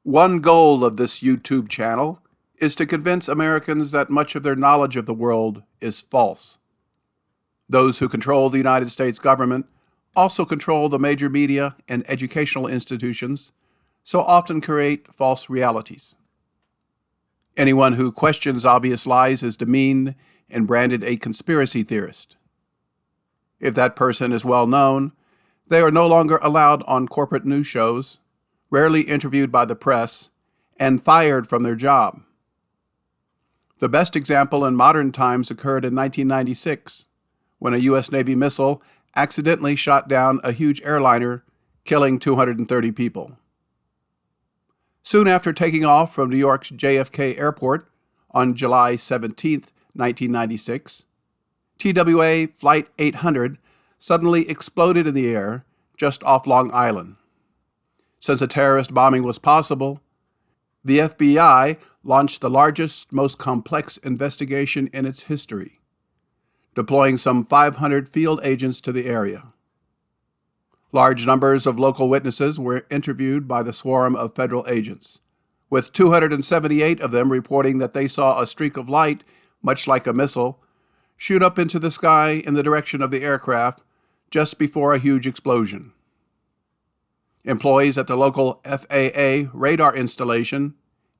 One goal of this YouTube channel is to convince Americans that much of their knowledge of the world is false. Those who control the United States government also control the major media and educational institutions, so often create false realities. Anyone who questions obvious lies is demeaned and branded a conspiracy theorist. If that person is well known, they are no longer allowed on corporate news shows, rarely interviewed by the press, and fired from their job. The best example in modern times occurred in 1996, when a U.S. Navy missile accidentally shot down a huge airliner, killing 230 people. Soon after taking off from New York's JFK Airport on July 17, 1996, TWA Flight 800 suddenly exploded in the air just off Long Island. Since a terrorist bombing was possible, the FBI launched the largest, most complex investigation in its history, deploying some 500 field agents to the area. Large numbers of local witnesses were interviewed by the swarm of federal agents, with 278 of them reporting that they saw a streak of light, much like a missile, shoot up into the sky in the direction of the aircraft just before a huge explosion. Employees at the local FAA radar installation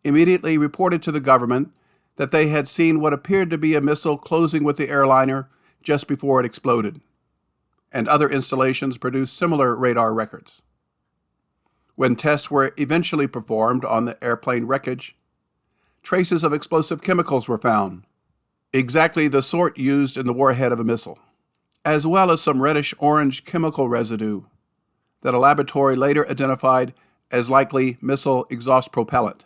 immediately reported to the government that they had seen what appeared to be a missile closing with the airliner just before it exploded, and other installations produced similar radar records. When tests were eventually performed on the airplane wreckage, traces of explosive chemicals were found, exactly the sort used in the warhead of a missile, as well as some reddish-orange chemical residue that a laboratory later identified as likely missile exhaust propellant.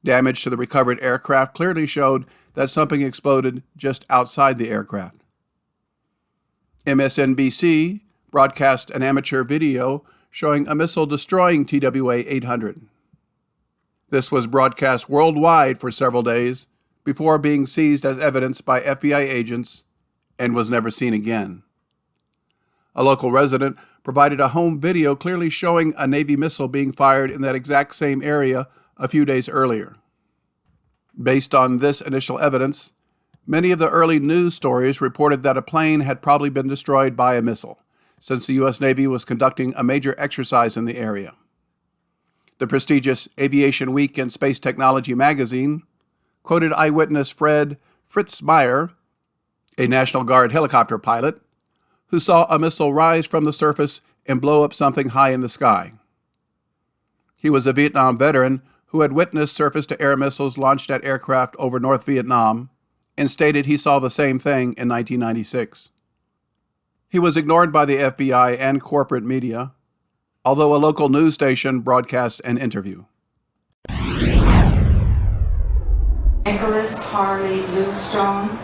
Damage to the recovered aircraft clearly showed that something exploded just outside the aircraft. MSNBC broadcast an amateur video showing a missile destroying TWA 800. This was broadcast worldwide for several days before being seized as evidence by FBI agents and was never seen again. A local resident provided a home video clearly showing a Navy missile being fired in that exact same area a few days earlier. Based on this initial evidence, many of the early news stories reported that a plane had probably been destroyed by a missile, since the U.S. Navy was conducting a major exercise in the area. The prestigious Aviation Week and Space Technology magazine quoted eyewitness Fritz Meyer, a National Guard helicopter pilot, who saw a missile rise from the surface and blow up something high in the sky. He was a Vietnam veteran who had witnessed surface-to-air missiles launched at aircraft over North Vietnam and stated he saw the same thing in 1996. He was ignored by the FBI and corporate media, although a local news station broadcast an interview. Nicholas Harley Bluestone,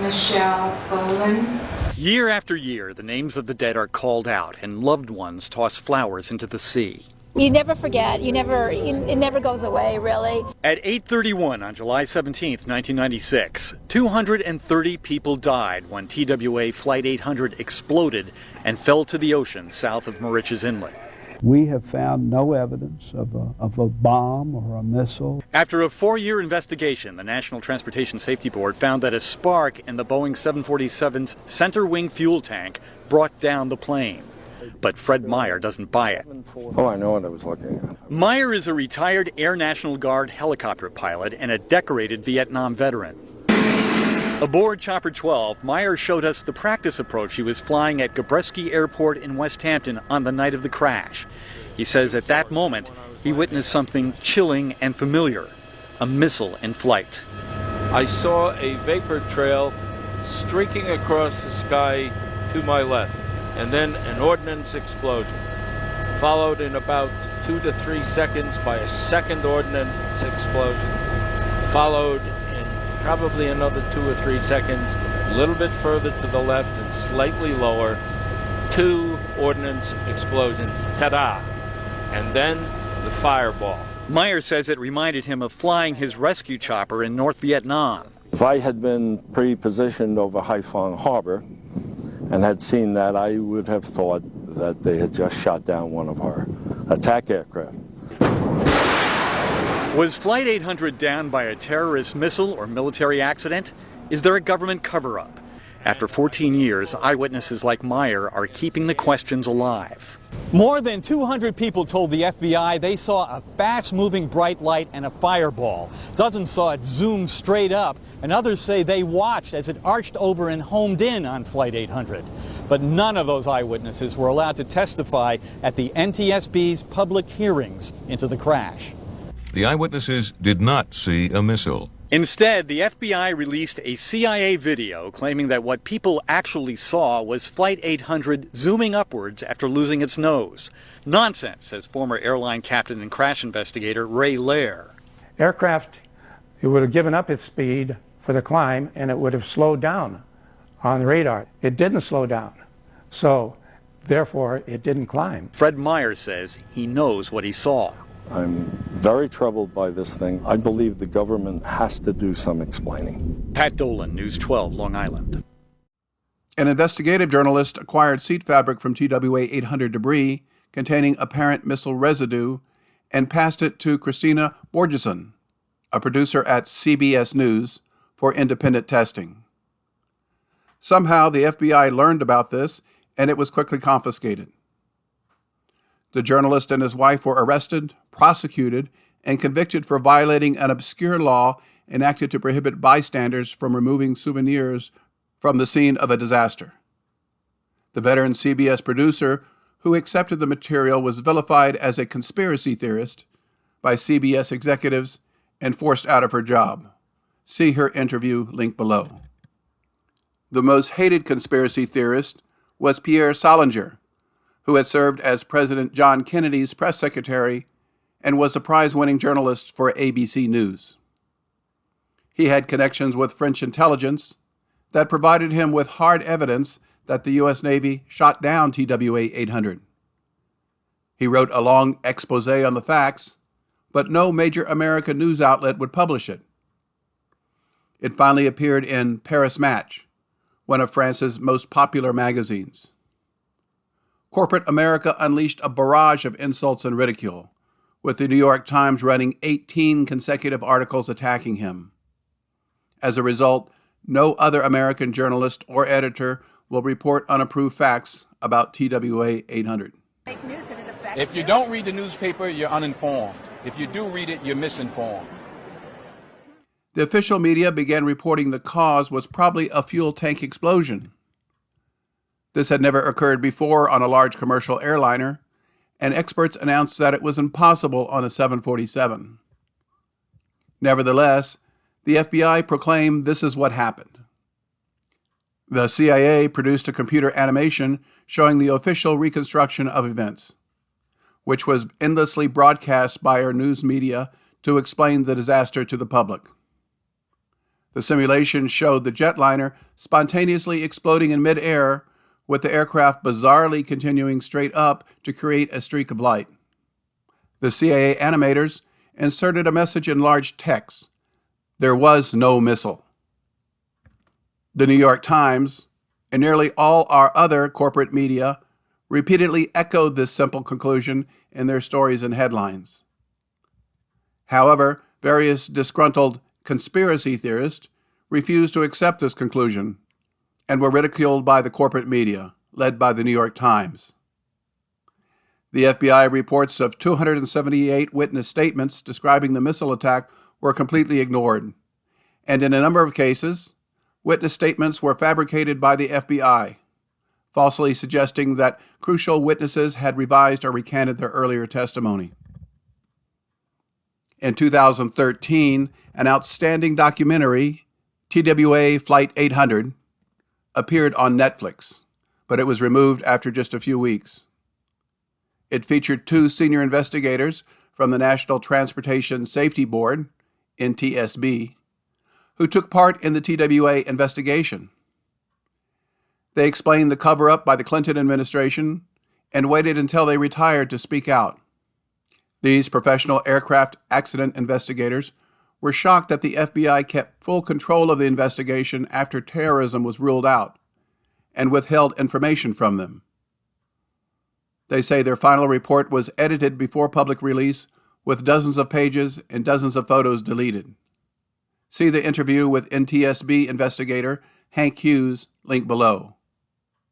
Michelle Boland. Year after year, the names of the dead are called out and loved ones toss flowers into the sea. You never forget. It never goes away, really. At 8:31 on July 17, 1996, 230 people died when TWA Flight 800 exploded and fell to the ocean south of Moriches Inlet. We have found no evidence of a bomb or a missile. After a 4-year investigation, the National Transportation Safety Board found that a spark in the Boeing 747's center wing fuel tank brought down the plane. But Fred Meyer doesn't buy it. Oh, I know what I was looking at. Meyer is a retired Air National Guard helicopter pilot and a decorated Vietnam veteran. Aboard Chopper 12, Meyer showed us the practice approach he was flying at Gabreski Airport in West Hampton on the night of the crash. He says at that moment, he witnessed something chilling and familiar, a missile in flight. I saw a vapor trail streaking across the sky to my left, and then an ordnance explosion, followed in about 2 to 3 seconds by a second ordnance explosion, followed in probably another 2 or 3 seconds, a little bit further to the left and slightly lower, 2 ordnance explosions, ta-da! And then the fireball. Meyer says it reminded him of flying his rescue chopper in North Vietnam. If I had been pre-positioned over Haiphong Harbor and had seen that, I would have thought that they had just shot down one of our attack aircraft. Was Flight 800 downed by a terrorist missile or military accident? Is there a government cover-up? After 14 years, eyewitnesses like Meyer are keeping the questions alive. More than 200 people told the FBI they saw a fast-moving bright light and a fireball. Dozens saw it zoom straight up, and others say they watched as it arched over and homed in on Flight 800. But none of those eyewitnesses were allowed to testify at the NTSB's public hearings into the crash. The eyewitnesses did not see a missile. Instead, the FBI released a CIA video claiming that what people actually saw was Flight 800 zooming upwards after losing its nose. Nonsense, says former airline captain and crash investigator Ray Lair. Aircraft, it would have given up its speed for the climb and it would have slowed down on the radar. It didn't slow down, so therefore it didn't climb. Fred Meyer says he knows what he saw. I'm very troubled by this thing. I believe the government has to do some explaining. Pat Dolan, News 12, Long Island. An investigative journalist acquired seat fabric from TWA 800 debris containing apparent missile residue and passed it to Kristina Borjesson, a producer at CBS News, for independent testing. Somehow the FBI learned about this and it was quickly confiscated. The journalist and his wife were arrested, prosecuted, and convicted for violating an obscure law enacted to prohibit bystanders from removing souvenirs from the scene of a disaster. The veteran CBS producer who accepted the material was vilified as a conspiracy theorist by CBS executives and forced out of her job. See her interview linked below. The most hated conspiracy theorist was Pierre Salinger, who had served as President John Kennedy's press secretary and was a prize-winning journalist for ABC News. He had connections with French intelligence that provided him with hard evidence that the U.S. Navy shot down TWA 800. He wrote a long expose on the facts, but no major American news outlet would publish it. It finally appeared in Paris Match, one of France's most popular magazines. Corporate America unleashed a barrage of insults and ridicule, with the New York Times running 18 consecutive articles attacking him. As a result, no other American journalist or editor will report unapproved facts about TWA 800. If you don't read the newspaper, you're uninformed. If you do read it, you're misinformed. The official media began reporting the cause was probably a fuel tank explosion. This had never occurred before on a large commercial airliner, and experts announced that it was impossible on a 747. Nevertheless, the FBI proclaimed this is what happened. The CIA produced a computer animation showing the official reconstruction of events, which was endlessly broadcast by our news media to explain the disaster to the public. The simulation showed the jetliner spontaneously exploding in midair, with the aircraft bizarrely continuing straight up to create a streak of light. The CIA animators inserted a message in large text: there was no missile. The New York Times, and nearly all our other corporate media, repeatedly echoed this simple conclusion in their stories and headlines. However, various disgruntled conspiracy theorists refused to accept this conclusion and were ridiculed by the corporate media, led by the New York Times. The FBI reports of 278 witness statements describing the missile attack were completely ignored, and in a number of cases, witness statements were fabricated by the FBI, falsely suggesting that crucial witnesses had revised or recanted their earlier testimony. In 2013, an outstanding documentary, TWA Flight 800, appeared on Netflix, but it was removed after just a few weeks. It featured two senior investigators from the National Transportation Safety Board, NTSB, who took part in the TWA investigation. They explained the cover-up by the Clinton administration and waited until they retired to speak out. These professional aircraft accident investigators were shocked that the FBI kept full control of the investigation after terrorism was ruled out and withheld information from them. They say their final report was edited before public release with dozens of pages and dozens of photos deleted. See the interview with NTSB investigator Hank Hughes, linked below.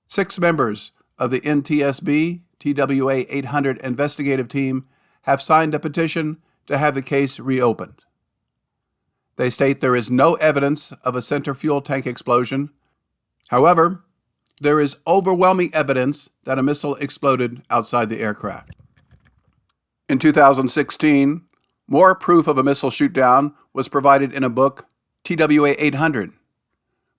6 members of the NTSB TWA 800 investigative team have signed a petition to have the case reopened. They state there is no evidence of a center fuel tank explosion. However, there is overwhelming evidence that a missile exploded outside the aircraft. In 2016, more proof of a missile shootdown was provided in a book, TWA 800,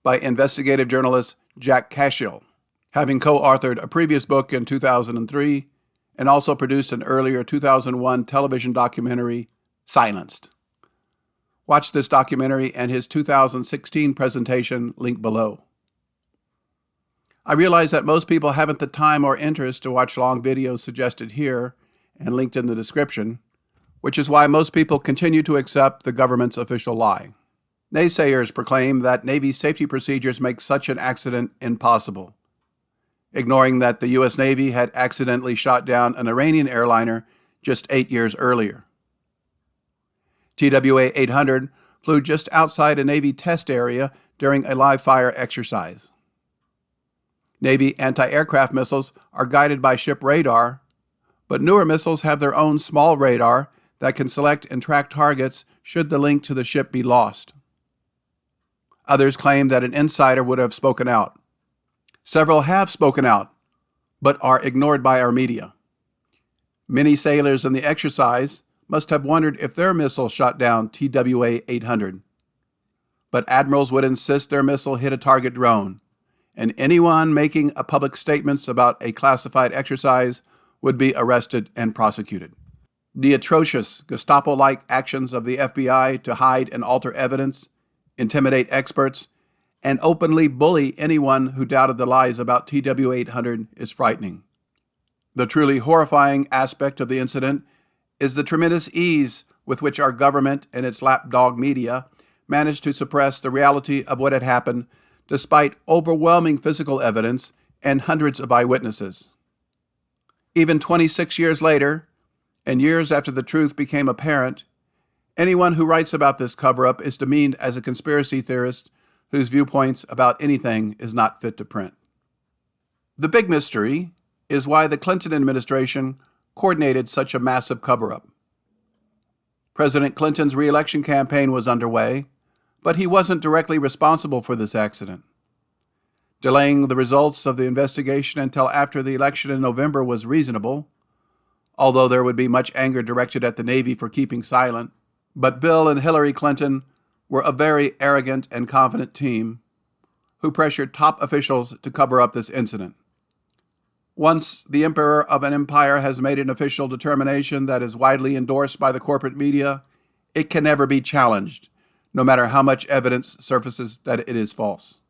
by investigative journalist Jack Cashill, having co-authored a previous book in 2003 and also produced an earlier 2001 television documentary, Silenced. Watch this documentary and his 2016 presentation linked below. I realize that most people haven't the time or interest to watch long videos suggested here and linked in the description, which is why most people continue to accept the government's official lie. Naysayers proclaim that Navy safety procedures make such an accident impossible, ignoring that the U.S. Navy had accidentally shot down an Iranian airliner just 8 years earlier. TWA 800 flew just outside a Navy test area during a live fire exercise. Navy anti-aircraft missiles are guided by ship radar, but newer missiles have their own small radar that can select and track targets should the link to the ship be lost. Others claim that an insider would have spoken out. Several have spoken out, but are ignored by our media. Many sailors in the exercise must have wondered if their missile shot down TWA 800. But admirals would insist their missile hit a target drone, and anyone making public statements about a classified exercise would be arrested and prosecuted. The atrocious Gestapo-like actions of the FBI to hide and alter evidence, intimidate experts, and openly bully anyone who doubted the lies about TWA 800 is frightening. The truly horrifying aspect of the incident is the tremendous ease with which our government and its lapdog media managed to suppress the reality of what had happened despite overwhelming physical evidence and hundreds of eyewitnesses. Even 26 years later, and years after the truth became apparent, anyone who writes about this cover-up is demeaned as a conspiracy theorist whose viewpoints about anything is not fit to print. The big mystery is why the Clinton administration coordinated such a massive cover-up. President Clinton's re-election campaign was underway, but he wasn't directly responsible for this accident. Delaying the results of the investigation until after the election in November was reasonable, although there would be much anger directed at the Navy for keeping silent. But Bill and Hillary Clinton were a very arrogant and confident team who pressured top officials to cover up this incident. Once the emperor of an empire has made an official determination that is widely endorsed by the corporate media, it can never be challenged, no matter how much evidence surfaces that it is false.